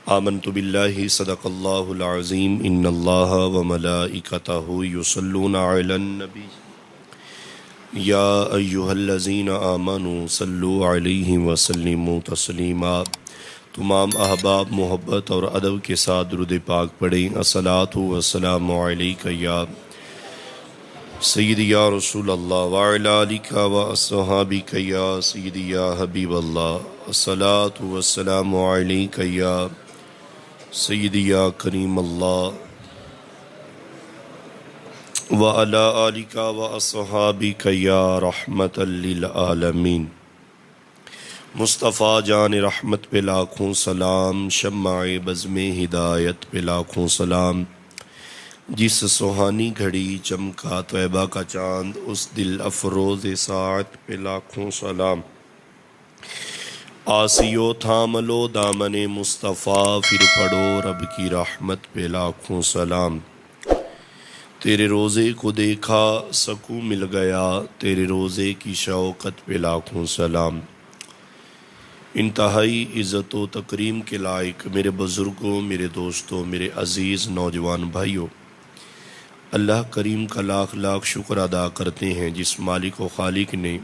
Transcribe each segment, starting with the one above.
آمنت باللہ صدق اللہ العظیم ان اللہ وملائکتہ یصلون علی النبی یا ایہا الذین آمنوا صلوا علیہ وسلموا تسلیما۔ تمام احباب محبت اور ادب کے ساتھ درود پاک پڑھیں۔ الصلاۃ والسلام علیک یا سیدی یا رسول اللہ وعلی آلک واصحابک یا سیدی یا حبیب اللہ۔ الصلاۃ والسلام علیک یا سیدی یا کریم اللہ وعلی آلک واصحابک یا رحمت للعالمین۔ مصطفیٰ جان رحمت پہ لاکھوں سلام، شمع بزم ہدایت پہ لاکھوں سلام۔ جس سہانی گھڑی چمکا طیبہ کا چاند، اس دل افروز ساعت پہ لاکھوں سلام۔ آسیو تھام لو دامن مصطفیٰ، پھر پڑھو رب کی رحمت پہ لاکھوں سلام۔ تیرے روزے کو دیکھا سکون مل گیا، تیرے روزے کی شوقت پہ لاکھوں سلام۔ انتہائی عزت و تکریم کے لائق میرے بزرگوں، میرے دوستوں، میرے عزیز نوجوان بھائیوں، اللہ کریم کا لاکھ لاکھ شکر ادا کرتے ہیں جس مالک و خالق نے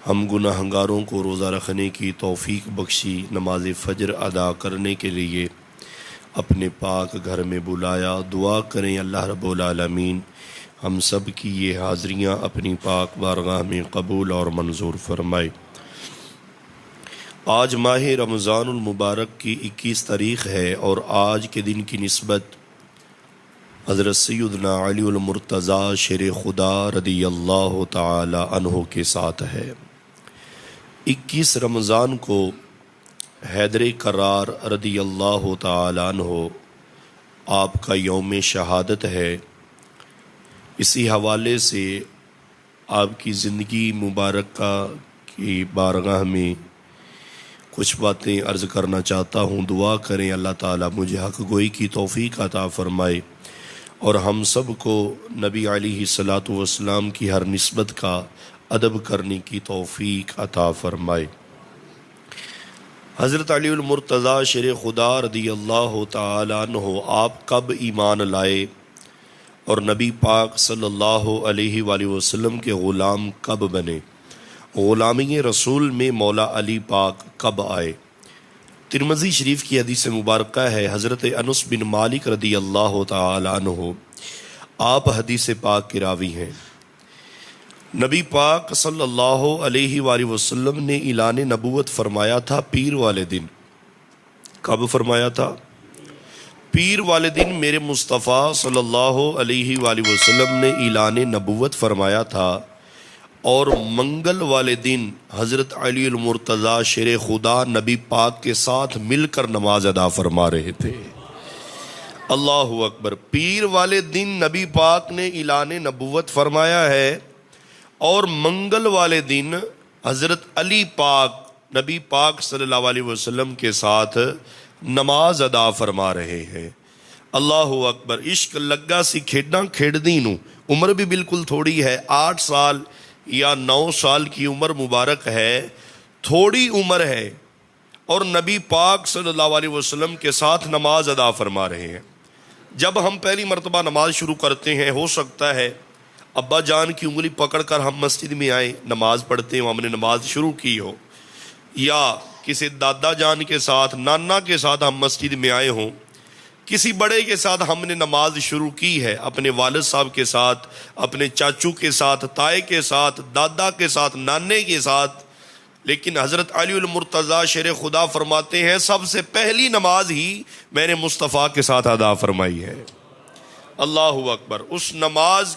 ہم گناہگاروں کو روزہ رکھنے کی توفیق بخشی، نماز فجر ادا کرنے کے لیے اپنے پاک گھر میں بلایا۔ دعا کریں اللہ رب العالمین ہم سب کی یہ حاضریاں اپنی پاک بارگاہ میں قبول اور منظور فرمائے۔ آج ماہ رمضان المبارک کی 21 تاریخ ہے اور آج کے دن کی نسبت حضرت سیدنا علی المرتضیٰ شیر خدا رضی اللہ تعالی عنہ کے ساتھ ہے۔ 21 رمضان کو حیدر کرار رضی اللہ تعالی عنہ آپ کا یوم شہادت ہے۔ اسی حوالے سے آپ کی زندگی مبارکہ کی بارگاہ میں کچھ باتیں عرض کرنا چاہتا ہوں۔ دعا کریں اللہ تعالیٰ مجھے حق گوئی کی توفیق عطا فرمائے اور ہم سب کو نبی علیہ الصلاۃ والسلام کی ہر نسبت کا ادب کرنے کی توفیق عطا فرمائے۔ حضرت علی المرتضیٰ شیر خدا رضی اللہ تعالی عنہ آپ کب ایمان لائے اور نبی پاک صلی اللہ علیہ وآلہ وسلم کے غلام کب بنے؟ غلامی رسول میں مولا علی پاک کب آئے؟ ترمذی شریف کی حدیث مبارکہ ہے، حضرت انس بن مالک رضی اللہ تعالی عنہ آپ حدیث پاک کے راوی ہیں۔ نبی پاک صلی اللہ علیہ وآلہ وسلم نے اعلان نبوت فرمایا تھا پیر والے دن۔ کب فرمایا تھا؟ پیر والے دن میرے مصطفیٰ صلی اللہ علیہ وآلہ وسلم نے اعلان نبوت فرمایا تھا، اور منگل والے دن حضرت علی المرتضیٰ شیر خدا نبی پاک کے ساتھ مل کر نماز ادا فرما رہے تھے۔ اللہ اکبر۔ پیر والے دن نبی پاک نے اعلان نبوت فرمایا ہے اور منگل والے دن حضرت علی پاک نبی پاک صلی اللہ علیہ وسلم کے ساتھ نماز ادا فرما رہے ہیں۔ اللہ اکبر۔ عشق لگا سی کھیڈاں کھیڈدی نو، عمر بھی بالکل تھوڑی ہے، 8 سال یا 9 سال کی عمر مبارک ہے، تھوڑی عمر ہے، اور نبی پاک صلی اللہ علیہ وسلم کے ساتھ نماز ادا فرما رہے ہیں۔ جب ہم پہلی مرتبہ نماز شروع کرتے ہیں، ہو سکتا ہے ابا جان کی انگلی پکڑ کر ہم مسجد میں آئیں، نماز پڑھتے ہیں، ہم نے نماز شروع کی ہو، یا کسی دادا جان کے ساتھ، نانا کے ساتھ ہم مسجد میں آئے ہوں، کسی بڑے کے ساتھ ہم نے نماز شروع کی ہے، اپنے والد صاحب کے ساتھ، اپنے چاچو کے ساتھ، تائے کے ساتھ، دادا کے ساتھ، نانے کے ساتھ، لیکن حضرت علی المرتضیٰ شیر خدا فرماتے ہیں سب سے پہلی نماز ہی میں نے مصطفیٰ کے ساتھ ادا فرمائی ہے۔ اللہ اکبر۔ اس نماز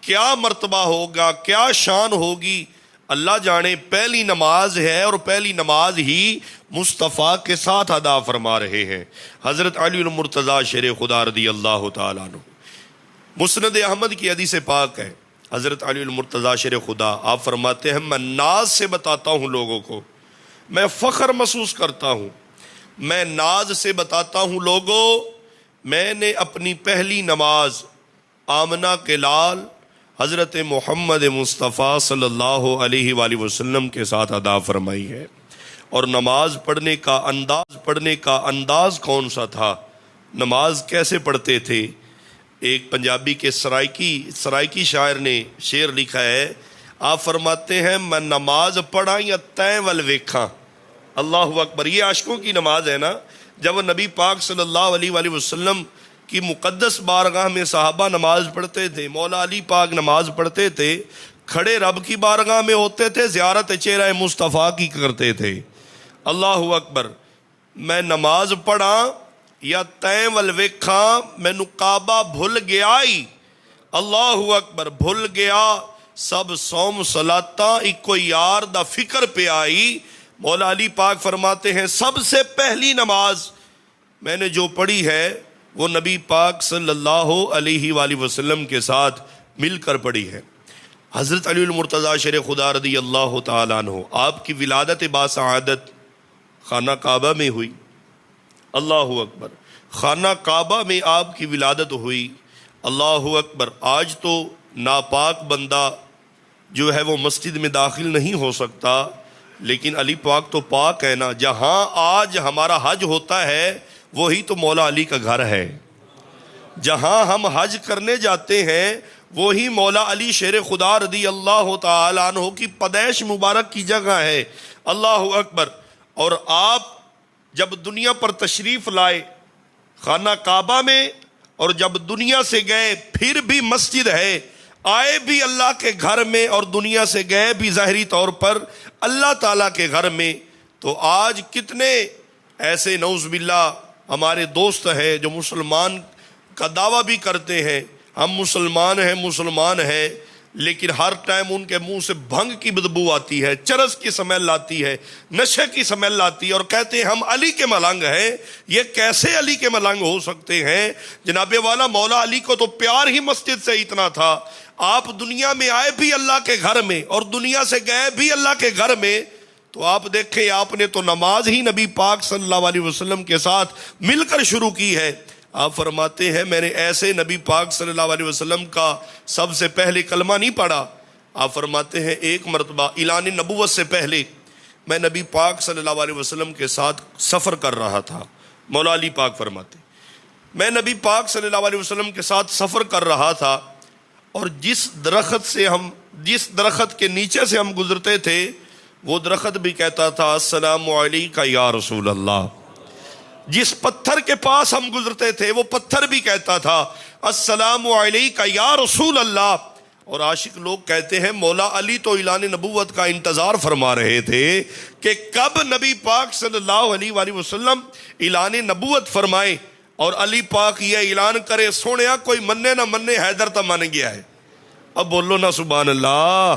کیا مرتبہ ہوگا، کیا شان ہوگی، اللہ جانے۔ پہلی نماز ہے اور پہلی نماز ہی مصطفیٰ کے ساتھ ادا فرما رہے ہیں حضرت علی المرتضیٰ شیر خدا رضی اللہ تعالیٰ عنہ۔ مسند احمد کی حدیث پاک ہے، حضرت علی المرتضیٰ شیر خدا آپ فرماتے ہیں میں ناز سے بتاتا ہوں لوگوں کو، میں فخر محسوس کرتا ہوں، میں ناز سے بتاتا ہوں لوگوں، میں نے اپنی پہلی نماز آمنہ کے لال حضرت محمد مصطفیٰ صلی اللہ علیہ وآلہ وسلم کے ساتھ ادا فرمائی ہے، اور نماز پڑھنے کا انداز کون سا تھا، نماز کیسے پڑھتے تھے۔ ایک پنجابی کے سرائکی شاعر نے شعر لکھا ہے، آپ فرماتے ہیں میں نماز پڑھا یا تیں ول ویکھاں۔ اللہ اکبر، یہ عاشقوں کی نماز ہے نا۔ جب نبی پاک صلی اللہ علیہ وآلہ وسلم کی مقدس بارگاہ میں صحابہ نماز پڑھتے تھے، مولا علی پاک نماز پڑھتے تھے، کھڑے رب کی بارگاہ میں ہوتے تھے، زیارت چہرہ مصطفیٰ کی کرتے تھے۔ اللہ اکبر، میں نماز پڑھا یا تیں ول ویکھاں، مینوں کعبہ بھل گیا ہی۔ اللہ اکبر، بھل گیا سب صوم صلاتاں، اکو یار دا فکر پہ آئی۔ مولا علی پاک فرماتے ہیں سب سے پہلی نماز میں نے جو پڑھی ہے وہ نبی پاک صلی اللہ علیہ وآلہ وسلم کے ساتھ مل کر پڑھی ہے۔ حضرت علی المرتضیٰ شیر خدا رضی اللہ تعالیٰ عنہ، آپ کی ولادت باسعادت خانہ کعبہ میں ہوئی۔ اللہ اکبر، خانہ کعبہ میں آپ کی ولادت ہوئی۔ اللہ اکبر، آج تو ناپاک بندہ جو ہے وہ مسجد میں داخل نہیں ہو سکتا، لیکن علی پاک تو پاک ہے نا۔ جہاں آج ہمارا حج ہوتا ہے وہی تو مولا علی کا گھر ہے۔ جہاں ہم حج کرنے جاتے ہیں وہی مولا علی شیر خدا رضی اللہ تعالیٰ عنہ کی پیدائش مبارک کی جگہ ہے۔ اللہ اکبر، اور آپ جب دنیا پر تشریف لائے خانہ کعبہ میں، اور جب دنیا سے گئے پھر بھی مسجد ہے، آئے بھی اللہ کے گھر میں اور دنیا سے گئے بھی ظاہری طور پر اللہ تعالیٰ کے گھر میں۔ تو آج کتنے ایسے نعوذ باللہ ہمارے دوست ہیں جو مسلمان کا دعویٰ بھی کرتے ہیں، ہم مسلمان ہیں، لیکن ہر ٹائم ان کے منہ سے بھنگ کی بدبو آتی ہے، چرس کی سمیل آتی ہے، نشے کی سمیل آتی ہے، اور کہتے ہیں ہم علی کے ملنگ ہیں۔ یہ کیسے علی کے ملنگ ہو سکتے ہیں؟ جناب والا مولا علی کو تو پیار ہی مسجد سے اتنا تھا، آپ دنیا میں آئے بھی اللہ کے گھر میں اور دنیا سے گئے بھی اللہ کے گھر میں۔ تو آپ دیکھیں، آپ نے تو نماز ہی نبی پاک صلی اللہ علیہ وسلم کے ساتھ مل کر شروع کی ہے۔ آپ فرماتے ہیں میں نے ایسے نبی پاک صلی اللہ علیہ وسلم کا سب سے پہلے کلمہ نہیں پڑھا۔ آپ فرماتے ہیں ایک مرتبہ اعلان نبوت سے پہلے میں نبی پاک صلی اللہ علیہ وسلم کے ساتھ سفر کر رہا تھا۔ مولا علی پاک فرماتے میں نبی پاک صلی اللہ علیہ وسلم کے ساتھ سفر کر رہا تھا، اور جس درخت کے نیچے سے ہم گزرتے تھے وہ درخت بھی کہتا تھا السلام علیکہ یا رسول اللہ۔ جس پتھر کے پاس ہم گزرتے تھے وہ پتھر بھی کہتا تھا السلام علیکہ یا رسول اللہ۔ اور عاشق لوگ کہتے ہیں مولا علی تو اعلان نبوت کا انتظار فرما رہے تھے کہ کب نبی پاک صلی اللہ علیہ وآلہ وسلم اعلان نبوت فرمائے اور علی پاک یہ اعلان کرے سونیا کوئی مننے نہ مننے حیدر تو مان گیا ہے۔ اب بولو نا سبحان اللہ،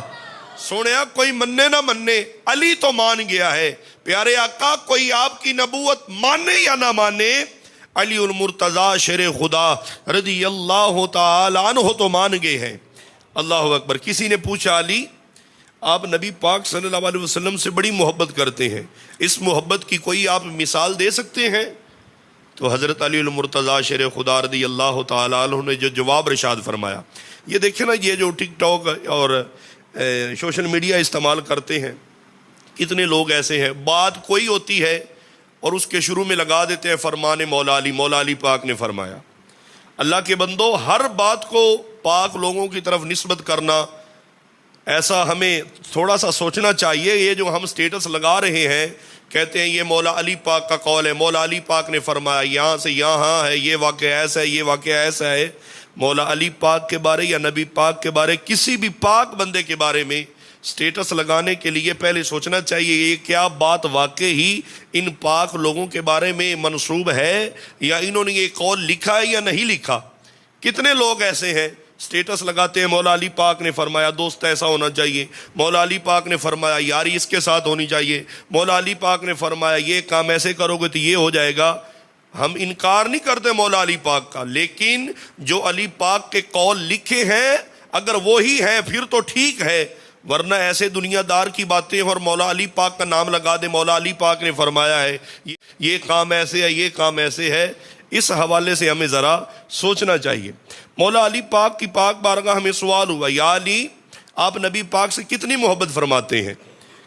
سونیا کوئی مننے نہ مننے علی تو مان گیا ہے۔ پیارے آقا کوئی آپ کی نبوت مانے یا نہ مانے، علی المرتضیٰ شیر خدا رضی اللہ تعالی عنہ تو مان گئے ہیں۔ اللہ اکبر، کسی نے پوچھا علی آپ نبی پاک صلی اللہ علیہ وسلم سے بڑی محبت کرتے ہیں، اس محبت کی کوئی آپ مثال دے سکتے ہیں؟ تو حضرت علی المرتضیٰ شیر خدا رضی اللہ تعالیٰ عنہ نے جو جواب ارشاد فرمایا، یہ دیکھیں نا، یہ جو ٹک ٹاک اور سوشل میڈیا استعمال کرتے ہیں، کتنے لوگ ایسے ہیں، بات کوئی ہوتی ہے اور اس کے شروع میں لگا دیتے ہیں فرمان مولا علی پاک نے فرمایا۔ اللہ کے بندو، ہر بات کو پاک لوگوں کی طرف نسبت کرنا، ایسا ہمیں تھوڑا سا سوچنا چاہیے۔ یہ جو ہم سٹیٹس لگا رہے ہیں، کہتے ہیں یہ مولا علی پاک کا قول ہے، مولا علی پاک نے فرمایا، یہاں سے یہاں ہے، یہ واقعہ ایسا ہے، یہ واقعہ ایسا ہے۔ مولا علی پاک کے بارے یا نبی پاک کے بارے، کسی بھی پاک بندے کے بارے میں سٹیٹس لگانے کے لیے پہلے سوچنا چاہیے یہ کیا بات واقعی ہی ان پاک لوگوں کے بارے میں منسوب ہے، یا انہوں نے یہ قول لکھا ہے یا نہیں لکھا۔ کتنے لوگ ایسے ہیں سٹیٹس لگاتے ہیں مولا علی پاک نے فرمایا دوست ایسا ہونا چاہیے، مولا علی پاک نے فرمایا یاری اس کے ساتھ ہونی چاہیے، مولا علی پاک نے فرمایا یہ کام ایسے کرو گے تو یہ ہو جائے گا۔ ہم انکار نہیں کرتے مولا علی پاک کا، لیکن جو علی پاک کے قول لکھے ہیں اگر وہی ہیں پھر تو ٹھیک ہے، ورنہ ایسے دنیا دار کی باتیں اور مولا علی پاک کا نام لگا دے، مولا علی پاک نے فرمایا ہے یہ کام ایسے ہے، یہ کام ایسے ہے۔ اس حوالے سے ہمیں ذرا سوچنا چاہیے۔ مولا علی پاک کی پاک بارگاہ ہمیں سوال ہوا، یا علی آپ نبی پاک سے کتنی محبت فرماتے ہیں،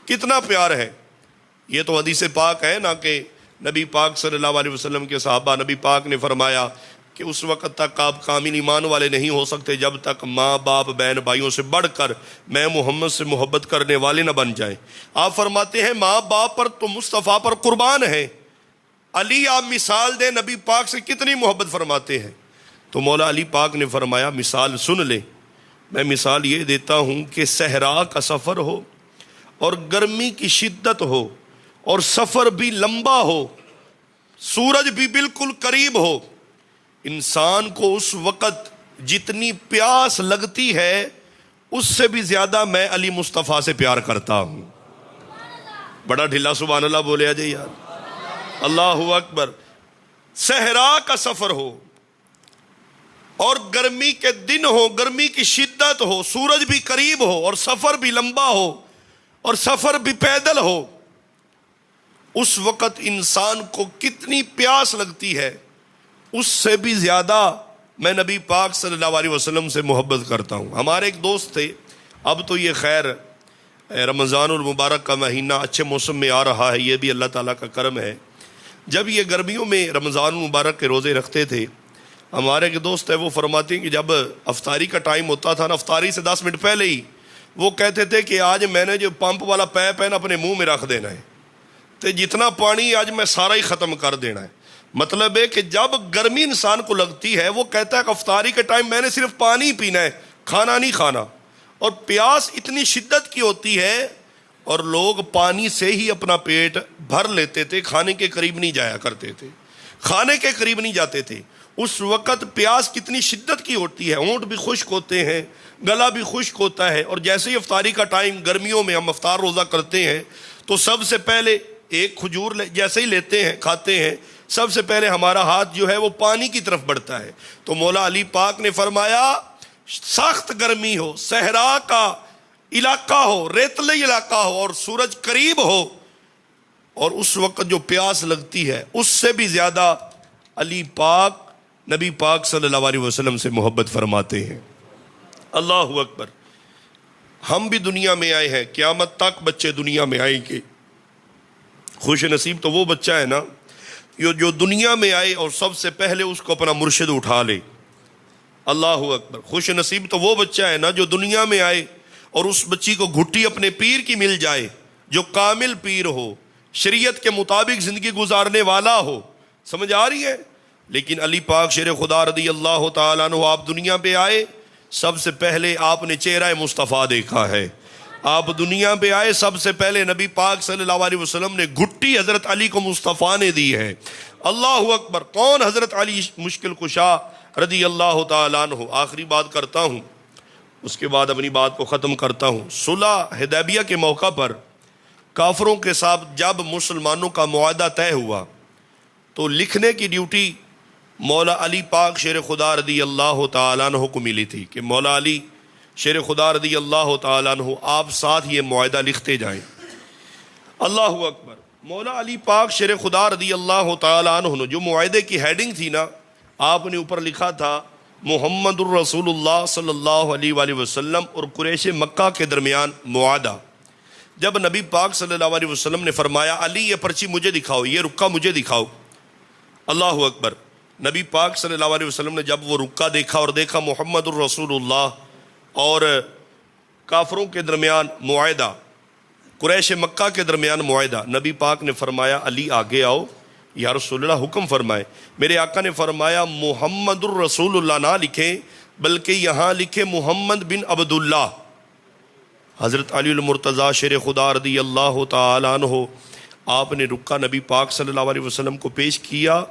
کتنا پیار ہے؟ یہ تو حدیث پاک ہے نا کہ نبی پاک صلی اللہ علیہ وسلم کے صحابہ، نبی پاک نے فرمایا کہ اس وقت تک آپ کامل ایمان والے نہیں ہو سکتے جب تک ماں باپ بہن بھائیوں سے بڑھ کر میں محمد سے محبت کرنے والے نہ بن جائیں۔ آپ فرماتے ہیں ماں باپ پر تو مصطفیٰ پر قربان ہیں۔ علی آپ مثال دیں نبی پاک سے کتنی محبت فرماتے ہیں۔ تو مولا علی پاک نے فرمایا مثال سن لیں، میں مثال یہ دیتا ہوں کہ صحرا کا سفر ہو اور گرمی کی شدت ہو اور سفر بھی لمبا ہو، سورج بھی بالکل قریب ہو، انسان کو اس وقت جتنی پیاس لگتی ہے اس سے بھی زیادہ میں علی مصطفیٰ سے پیار کرتا ہوں۔ بڑا ڈھلا سبحان اللہ بولے آ جائے یار، اللہ اکبر۔ صحرا کا سفر ہو اور گرمی کے دن ہو، گرمی کی شدت ہو، سورج بھی قریب ہو اور سفر بھی لمبا ہو اور سفر بھی پیدل ہو، اس وقت انسان کو کتنی پیاس لگتی ہے اس سے بھی زیادہ میں نبی پاک صلی اللہ علیہ وسلم سے محبت کرتا ہوں۔ ہمارے ایک دوست تھے، اب تو یہ خیر رمضان المبارک کا مہینہ اچھے موسم میں آ رہا ہے، یہ بھی اللہ تعالیٰ کا کرم ہے۔ جب یہ گرمیوں میں رمضان المبارک کے روزے رکھتے تھے، ہمارے ایک دوست ہے وہ فرماتے ہیں کہ جب افطاری کا ٹائم ہوتا تھا نا، افطاری سے 10 منٹ پہلے ہی وہ کہتے تھے کہ آج میں نے جو پمپ والا پیپ ہے نا اپنے منہ میں رکھ دینا ہے، تو جتنا پانی آج میں سارا ہی ختم کر دینا ہے۔ مطلب ہے کہ جب گرمی انسان کو لگتی ہے وہ کہتا ہے کہ افطاری کے ٹائم میں نے صرف پانی پینا ہے، کھانا نہیں کھانا، اور پیاس اتنی شدت کی ہوتی ہے اور لوگ پانی سے ہی اپنا پیٹ بھر لیتے تھے، کھانے کے قریب نہیں جایا کرتے تھے، کھانے کے قریب نہیں جاتے تھے۔ اس وقت پیاس کتنی شدت کی ہوتی ہے، ہونٹ بھی خشک ہوتے ہیں، گلا بھی خشک ہوتا ہے، اور جیسے ہی افطاری کا ٹائم گرمیوں میں ہم افطار روزہ کرتے ہیں تو سب سے پہلے ایک کھجور جیسے ہی لیتے ہیں کھاتے ہیں، سب سے پہلے ہمارا ہاتھ جو ہے وہ پانی کی طرف بڑھتا ہے۔ تو مولا علی پاک نے فرمایا سخت گرمی ہو، صحرا کا علاقہ ہو، ریتلی علاقہ ہو اور سورج قریب ہو، اور اس وقت جو پیاس لگتی ہے اس سے بھی زیادہ علی پاک نبی پاک صلی اللہ علیہ وسلم سے محبت فرماتے ہیں۔ اللہ اکبر۔ ہم بھی دنیا میں آئے ہیں، قیامت تک بچے دنیا میں آئیں گے۔ خوش نصیب تو وہ بچہ ہے نا جو دنیا میں آئے اور سب سے پہلے اس کو اپنا مرشد اٹھا لے۔ اللہ اکبر۔ خوش نصیب تو وہ بچہ ہے نا جو دنیا میں آئے اور اس بچی کو گھٹی اپنے پیر کی مل جائے، جو کامل پیر ہو، شریعت کے مطابق زندگی گزارنے والا ہو۔ سمجھ آ رہی ہے؟ لیکن علی پاک شیر خدا رضی اللہ تعالیٰ عنہ آپ دنیا پہ آئے، سب سے پہلے آپ نے چہرہ مصطفیٰ دیکھا ہے۔ آپ دنیا پہ آئے سب سے پہلے نبی پاک صلی اللہ علیہ وسلم نے گھٹی حضرت علی کو مصطفیٰ نے دی ہے۔ اللہ اکبر۔ کون؟ حضرت علی مشکل کشا رضی اللہ تعالیٰ عنہ۔ آخری بات کرتا ہوں، اس کے بعد اپنی بات کو ختم کرتا ہوں۔ صلح حدیبیہ کے موقع پر کافروں کے ساتھ جب مسلمانوں کا معاہدہ طے ہوا تو لکھنے کی ڈیوٹی مولا علی پاک شیر خدا رضی اللہ تعالیٰ عنہ کو ملی تھی کہ مولا علی شیر خدا رضی اللہ تعالیٰ عنہ آپ ساتھ یہ معاہدہ لکھتے جائیں۔ اللہ اکبر۔ مولا علی پاک شیر خدا رضی اللہ تعالیٰ عنہ جو معاہدے کی ہیڈنگ تھی نا، آپ نے اوپر لکھا تھا محمد الرسول اللہ صلی اللہ علیہ وآلہ وسلم اور قریش مکہ کے درمیان معاہدہ۔ جب نبی پاک صلی اللہ علیہ وسلم نے فرمایا علی یہ پرچی مجھے دکھاؤ، یہ رکا مجھے دکھاؤ۔ اللہ اکبر۔ نبی پاک صلی اللہ علیہ وسلم نے جب وہ رکا دیکھا اور دیکھا محمد الرسول اللہ اور کافروں کے درمیان معاہدہ، قریش مکہ کے درمیان معاہدہ، نبی پاک نے فرمایا علی آگے آؤ یا رسول اللہ حکم فرمائے۔ میرے آقا نے فرمایا محمد الرسول اللہ نہ لکھیں بلکہ یہاں لکھے محمد بن عبداللہ۔ حضرت علی المرتضیٰ شیر خدا رضی اللہ تعالیٰ عنہ آپ نے رکا نبی پاک صلی اللہ علیہ وسلم کو پیش کیا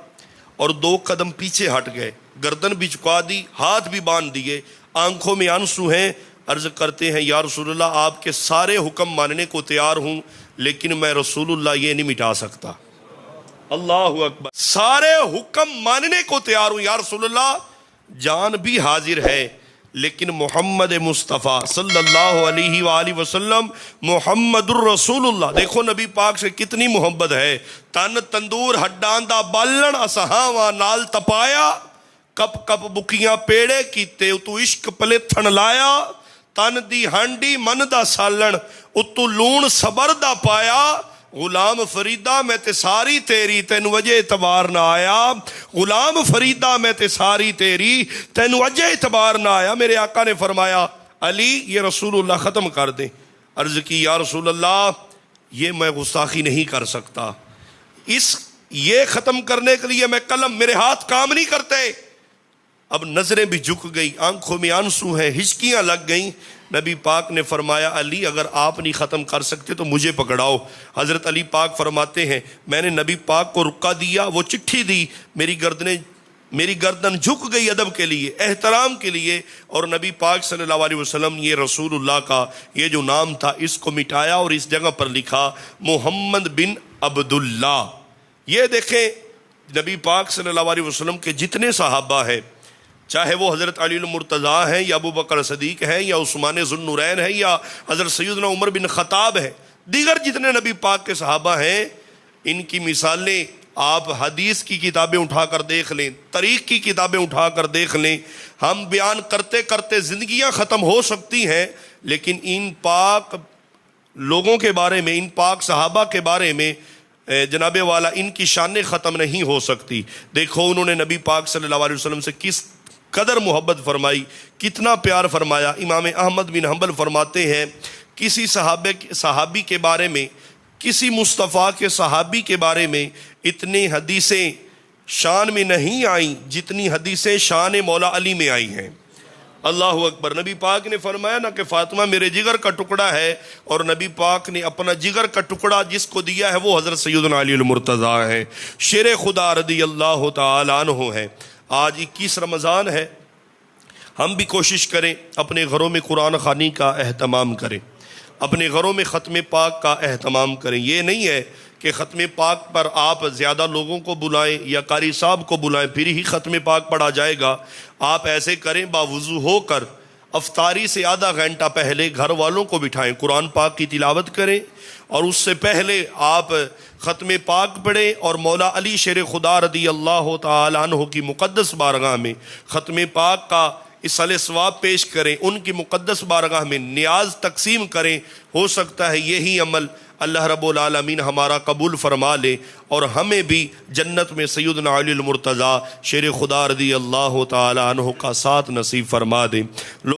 اور 2 قدم پیچھے ہٹ گئے، گردن بھی جھکا دی، ہاتھ بھی باندھ دیے، آنکھوں میں آنسو ہیں، عرض کرتے ہیں یا رسول اللہ آپ کے سارے حکم ماننے کو تیار ہوں لیکن میں رسول اللہ یہ نہیں مٹا سکتا۔ اللہ اکبر۔ سارے حکم ماننے کو تیار ہوں یا رسول اللہ، جان بھی حاضر ہے لیکن محمد مصطفیٰ صلی اللہ علیہ وآلہ وسلم محمد الرسول اللہ، دیکھو نبی پاک سے کتنی محبت ہے۔ تن تندور ہڈاں دا بالن اسہاواں نال تپایا، کپ کپ بکیاں پیڑے کیتے اتو عشق پلے تھن لایا، تن دی ہانڈی من دا سالن اتو لون صبر دا پایا، غلام فریدہ میں تے ساری تیری تینو وجہ اعتبار نہ آیا، غلام فریدہ میں تے ساری تیری تینو وجہ اعتبار نہ آیا۔ میرے آقا نے فرمایا علی یہ رسول اللہ ختم کر دیں۔ عرض کی یا رسول اللہ یہ میں گستاخی نہیں کر سکتا، یہ ختم کرنے کے لیے میں قلم، میرے ہاتھ کام نہیں کرتے۔ اب نظریں بھی جھک گئی، آنکھوں میں آنسو ہیں، ہچکیاں لگ گئیں۔ نبی پاک نے فرمایا علی اگر آپ نہیں ختم کر سکتے تو مجھے پکڑاؤ۔ حضرت علی پاک فرماتے ہیں میں نے نبی پاک کو رکا دیا، وہ چٹھی دی، میری گردن جھک گئی ادب کے لیے، احترام کے لیے، اور نبی پاک صلی اللہ علیہ وسلم یہ رسول اللہ کا یہ جو نام تھا اس کو مٹایا اور اس جگہ پر لکھا محمد بن عبداللہ۔ یہ دیکھیں نبی پاک صلی اللہ علیہ وسلم کے جتنے صحابہ ہیں، چاہے وہ حضرت علی المرتضیٰ ہیں یا ابو بکر صدیق ہیں یا عثمان ذو النورین ہیں یا حضرت سیدنا عمر بن خطاب ہیں، دیگر جتنے نبی پاک کے صحابہ ہیں، ان کی مثالیں آپ حدیث کی کتابیں اٹھا کر دیکھ لیں، تاریخ کی کتابیں اٹھا کر دیکھ لیں۔ ہم بیان کرتے کرتے زندگیاں ختم ہو سکتی ہیں، لیکن ان پاک لوگوں کے بارے میں، ان پاک صحابہ کے بارے میں جناب والا ان کی شانیں ختم نہیں ہو سکتی۔ دیکھو انہوں نے نبی پاک صلی اللہ علیہ وسلم سے کس قدر محبت فرمائی، کتنا پیار فرمایا۔ امام احمد بن حنبل فرماتے ہیں کسی صحابی کے بارے میں، کسی مصطفیٰ کے صحابی کے بارے میں اتنی حدیثیں شان میں نہیں آئیں جتنی حدیثیں شان مولا علی میں آئی ہیں۔ اللہ اکبر۔ نبی پاک نے فرمایا نا کہ فاطمہ میرے جگر کا ٹکڑا ہے، اور نبی پاک نے اپنا جگر کا ٹکڑا جس کو دیا ہے وہ حضرت سیدنا علی المرتضیٰ ہے، شیر خدا رضی اللہ تعالی عنہ ہے۔ آج 21 رمضان ہے، ہم بھی کوشش کریں اپنے گھروں میں قرآن خوانی کا اہتمام کریں، اپنے گھروں میں ختم پاک کا اہتمام کریں۔ یہ نہیں ہے کہ ختم پاک پر آپ زیادہ لوگوں کو بلائیں یا قاری صاحب کو بلائیں پھر ہی ختم پاک پڑھا جائے گا۔ آپ ایسے کریں باوضو ہو کر افطاری سے آدھا گھنٹہ پہلے گھر والوں کو بٹھائیں، قرآن پاک کی تلاوت کریں، اور اس سے پہلے آپ ختم پاک پڑھیں اور مولا علی شیر خدا رضی اللہ تعالی عنہ کی مقدس بارگاہ میں ختم پاک کا اصل ثواب پیش کریں، ان کی مقدس بارگاہ میں نیاز تقسیم کریں۔ ہو سکتا ہے یہی عمل اللہ رب العالمین ہمارا قبول فرما لے اور ہمیں بھی جنت میں سیدنا علی المرتضیٰ شیر خدا رضی اللہ تعالی عنہ کا ساتھ نصیب فرما دے۔